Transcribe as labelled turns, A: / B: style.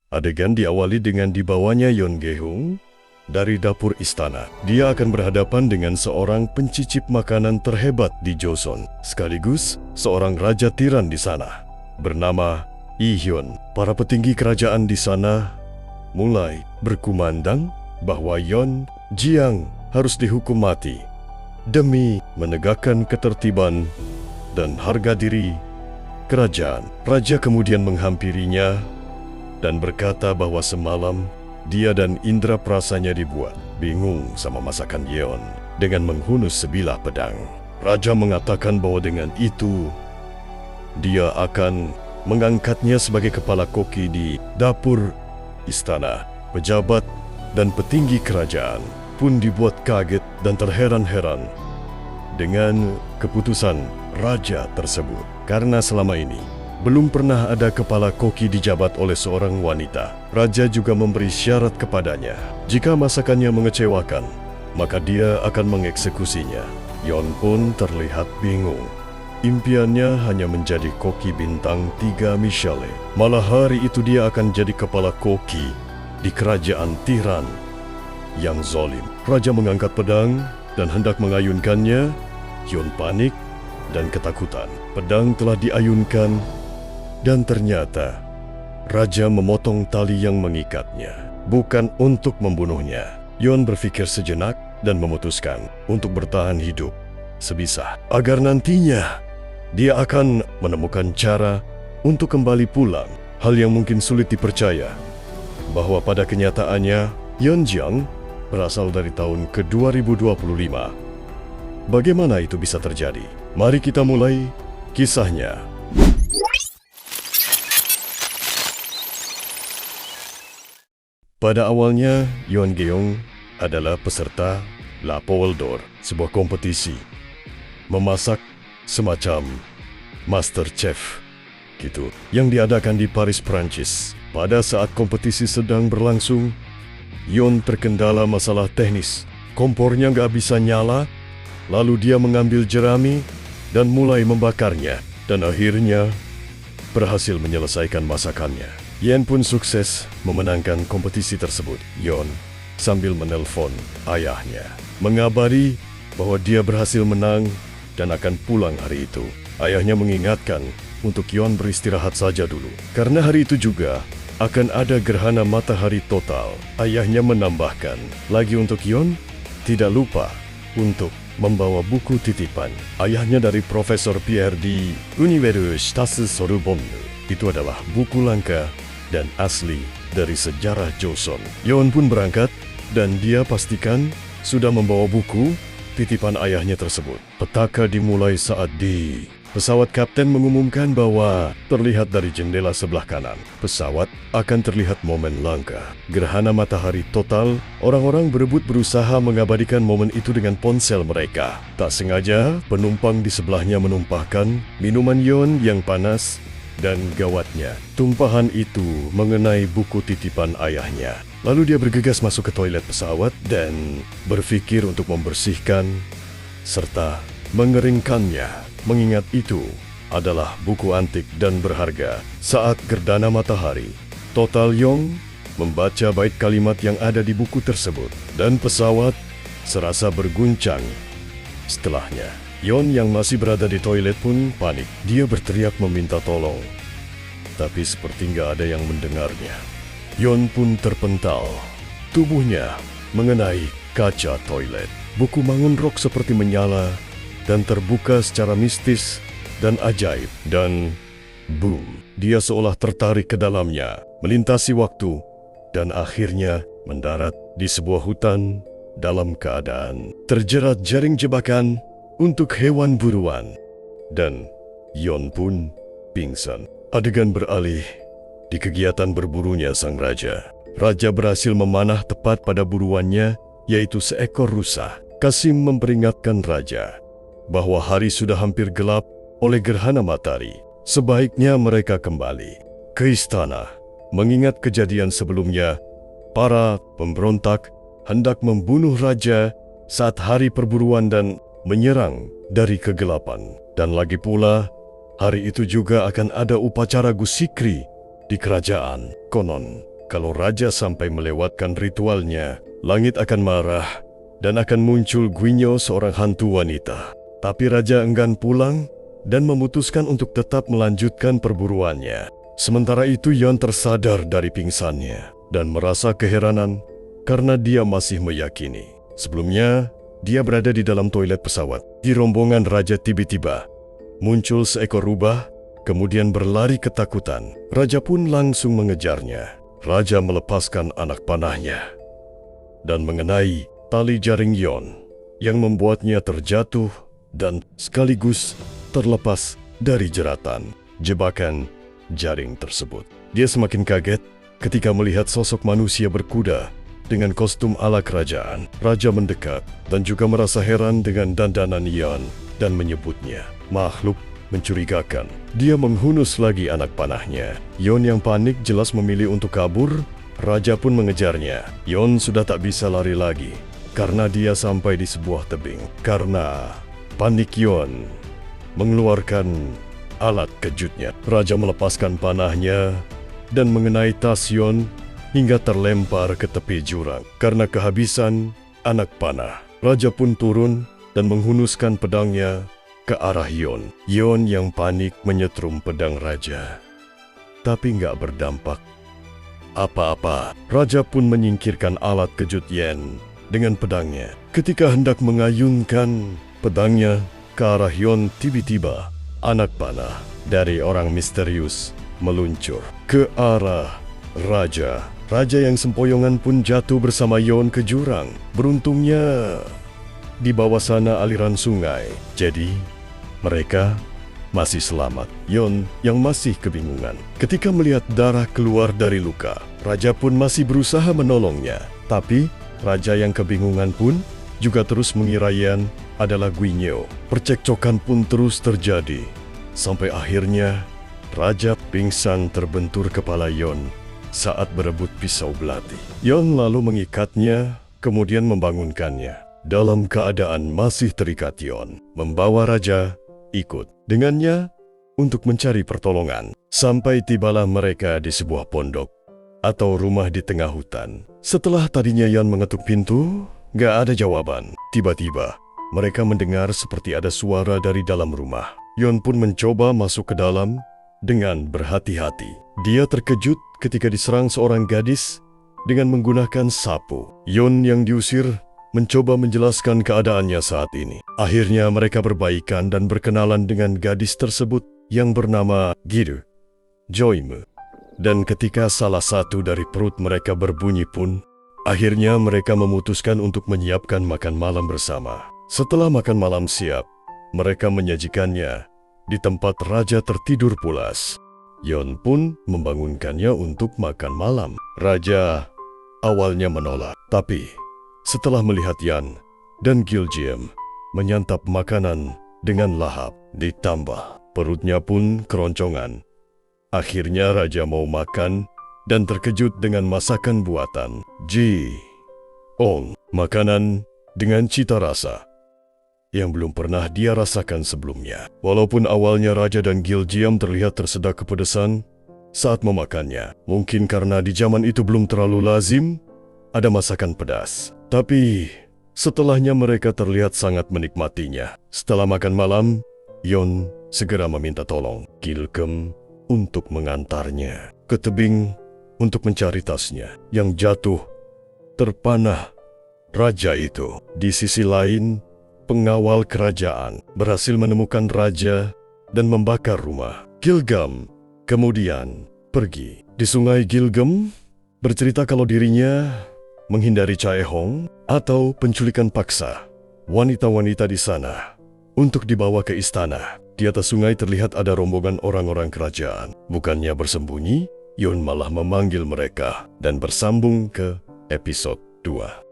A: Adegan diawali dengan dibawanya Yeon Ge-hung dari dapur istana. Dia akan berhadapan dengan seorang pencicip makanan terhebat di Joseon, sekaligus seorang raja tiran di sana, bernama Lee Hyun. Para petinggi kerajaan di sana mulai berkumandang bahwa Yeon Jiang harus dihukum mati demi menegakkan ketertiban dan harga diri kerajaan. Raja kemudian menghampirinya dan berkata bahwa semalam dia dan indera perasanya dibuat bingung sama masakan Yeon dengan menghunus sebilah pedang. Raja mengatakan bahwa dengan itu dia akan mengangkatnya sebagai kepala koki di dapur istana. Pejabat dan petinggi kerajaan pun dibuat kaget dan terheran-heran dengan keputusan raja tersebut. Karena selama ini belum pernah ada kepala koki dijabat oleh seorang wanita. Raja juga memberi syarat kepadanya. Jika masakannya mengecewakan, maka dia akan mengeksekusinya. Yeon pun terlihat bingung. Impiannya hanya menjadi koki bintang 3 Michelin. Malah hari itu dia akan jadi kepala koki di kerajaan tiran yang zalim. Raja mengangkat pedang dan hendak mengayunkannya. Yeon panik dan ketakutan. Pedang telah diayunkan dan ternyata raja memotong tali yang mengikatnya, bukan untuk membunuhnya. Yeon berpikir sejenak dan memutuskan untuk bertahan hidup sebisa, agar nantinya dia akan menemukan cara untuk kembali pulang. Hal yang mungkin sulit dipercaya, bahwa pada kenyataannya Yeon Jiang berasal dari tahun ke-2025. Bagaimana itu bisa terjadi? Mari kita mulai kisahnya. Pada awalnya, Yeon Ge-hung adalah peserta La Poule d'Or, sebuah kompetisi memasak semacam Master Chef gitu, yang diadakan di Paris, Prancis. Pada saat kompetisi sedang berlangsung, Yeon terkendala masalah teknis. Kompornya nggak bisa nyala, lalu dia mengambil jerami dan mulai membakarnya, dan akhirnya berhasil menyelesaikan masakannya. Yeon pun sukses memenangkan kompetisi tersebut. Yeon sambil menelpon ayahnya, mengabari bahwa dia berhasil menang dan akan pulang hari itu. Ayahnya mengingatkan untuk Yeon beristirahat saja dulu, karena hari itu juga akan ada gerhana matahari total. Ayahnya menambahkan lagi untuk Yeon tidak lupa untuk membawa buku titipan ayahnya dari Profesor Pierre di Universitas Sorbonne. Itu adalah buku langka dan asli dari sejarah Joseon. Yeon pun berangkat dan dia pastikan sudah membawa buku titipan ayahnya tersebut. Petaka dimulai saat pesawat kapten mengumumkan bahwa terlihat dari jendela sebelah kanan pesawat akan terlihat momen langka, gerhana matahari total. Orang-orang berebut berusaha mengabadikan momen itu dengan ponsel mereka. Tak sengaja, penumpang di sebelahnya menumpahkan minuman Yeon yang panas, dan gawatnya, tumpahan itu mengenai buku titipan ayahnya. Lalu dia bergegas masuk ke toilet pesawat dan berpikir untuk membersihkan serta mengeringkannya, mengingat itu adalah buku antik dan berharga. Saat gerhana matahari total, Yeon membaca bait kalimat yang ada di buku tersebut, dan pesawat serasa berguncang. Setelahnya, Yeon yang masih berada di toilet pun panik. Dia berteriak meminta tolong, tapi seperti nggak ada yang mendengarnya. Yeon pun terpental, tubuhnya mengenai kaca toilet. Buku Mangunrok seperti menyala dan terbuka secara mistis dan ajaib. Dan boom, dia seolah tertarik ke dalamnya, melintasi waktu, dan akhirnya mendarat di sebuah hutan dalam keadaan terjerat jaring jebakan untuk hewan buruan. Dan Yeon pun pingsan. Adegan beralih di kegiatan berburunya sang raja. Raja berhasil memanah tepat pada buruannya, yaitu seekor rusa. Kasim memperingatkan raja bahwa hari sudah hampir gelap oleh gerhana matahari. Sebaiknya mereka kembali ke istana. Mengingat kejadian sebelumnya, para pemberontak hendak membunuh raja saat hari perburuan dan menyerang dari kegelapan. Dan lagi pula, hari itu juga akan ada upacara Gusikri di kerajaan. Konon, Kalau raja sampai melewatkan ritualnya, langit akan marah dan akan muncul Guinyo, seorang hantu wanita. Tapi raja enggan pulang dan memutuskan untuk tetap melanjutkan perburuannya. Sementara itu Yon tersadar dari pingsannya dan merasa keheranan karena dia masih meyakini. Sebelumnya, dia berada di dalam toilet pesawat. Di rombongan raja tiba-tiba muncul seekor rubah, kemudian berlari ketakutan. Raja pun langsung mengejarnya. Raja melepaskan anak panahnya dan mengenai tali jaring Yon yang membuatnya terjatuh dan sekaligus terlepas dari jeratan jebakan jaring tersebut. Dia semakin kaget ketika melihat sosok manusia berkuda dengan kostum ala kerajaan. Raja mendekat dan juga merasa heran dengan dandanan Yon dan menyebutnya makhluk mencurigakan. Dia menghunus lagi anak panahnya. Yon yang panik jelas memilih untuk kabur. Raja pun mengejarnya. Yon sudah tak bisa lari lagi karena dia sampai di sebuah tebing. Karena panik, Yon mengeluarkan alat kejutnya. Raja melepaskan panahnya dan mengenai tas Yon hingga terlempar ke tepi jurang. Karena kehabisan anak panah, raja pun turun dan menghunuskan pedangnya ke arah Yon. Yon yang panik menyetrum pedang raja, tapi nggak berdampak apa-apa. Raja pun menyingkirkan alat kejut Yen dengan pedangnya. Ketika hendak mengayunkan pedangnya ke arah Yon, tiba-tiba anak panah dari orang misterius meluncur ke arah raja. Raja yang sempoyongan pun jatuh bersama Yon ke jurang. Beruntungnya di bawah sana aliran sungai, jadi mereka masih selamat. Yon yang masih kebingungan ketika melihat darah keluar dari luka. Raja pun masih berusaha menolongnya. Tapi raja yang kebingungan pun juga terus mengira Yan adalah Guinyo. Percekcokan pun terus terjadi sampai akhirnya raja pingsan terbentur kepala Yon saat berebut pisau belati. Yon lalu mengikatnya, kemudian membangunkannya. Dalam keadaan masih terikat, Yon membawa raja ikut dengannya untuk mencari pertolongan. Sampai tibalah mereka di sebuah pondok atau rumah di tengah hutan. Setelah tadinya Yon mengetuk pintu, gak ada jawaban. Tiba-tiba mereka mendengar seperti ada suara dari dalam rumah. Yon pun mencoba masuk ke dalam dengan berhati-hati. Dia terkejut ketika diserang seorang gadis dengan menggunakan sapu. Yon yang diusir mencoba menjelaskan keadaannya saat ini. Akhirnya mereka berbaikan dan berkenalan dengan gadis tersebut yang bernama Gidu Joime. Dan ketika salah satu dari perut mereka berbunyi pun, akhirnya mereka memutuskan untuk menyiapkan makan malam bersama. Setelah makan malam siap, mereka menyajikannya di tempat raja tertidur pulas. Yon pun membangunkannya untuk makan malam. Raja awalnya menolak, tapi setelah melihat Yan dan Giljiem menyantap makanan dengan lahap, ditambah perutnya pun keroncongan, akhirnya raja mau makan dan terkejut dengan masakan buatan Ji Ong. Makanan dengan cita rasa yang belum pernah dia rasakan sebelumnya. Walaupun awalnya raja dan Giljiem terlihat tersedak kepedesan saat memakannya, mungkin karena di zaman itu belum terlalu lazim ada masakan pedas. Tapi setelahnya mereka terlihat sangat menikmatinya. Setelah makan malam, Yon segera meminta tolong Gilgem untuk mengantarnya ke tebing untuk mencari tasnya yang jatuh terpanah raja itu. Di sisi lain, pengawal kerajaan berhasil menemukan raja dan membakar rumah. Gilgem kemudian pergi. Di sungai, Gilgem bercerita kalau dirinya menghindari Caehong atau penculikan paksa wanita-wanita di sana untuk dibawa ke istana. Di atas sungai terlihat ada rombongan orang-orang kerajaan. Bukannya bersembunyi, Yon malah memanggil mereka dan bersambung ke episode 2.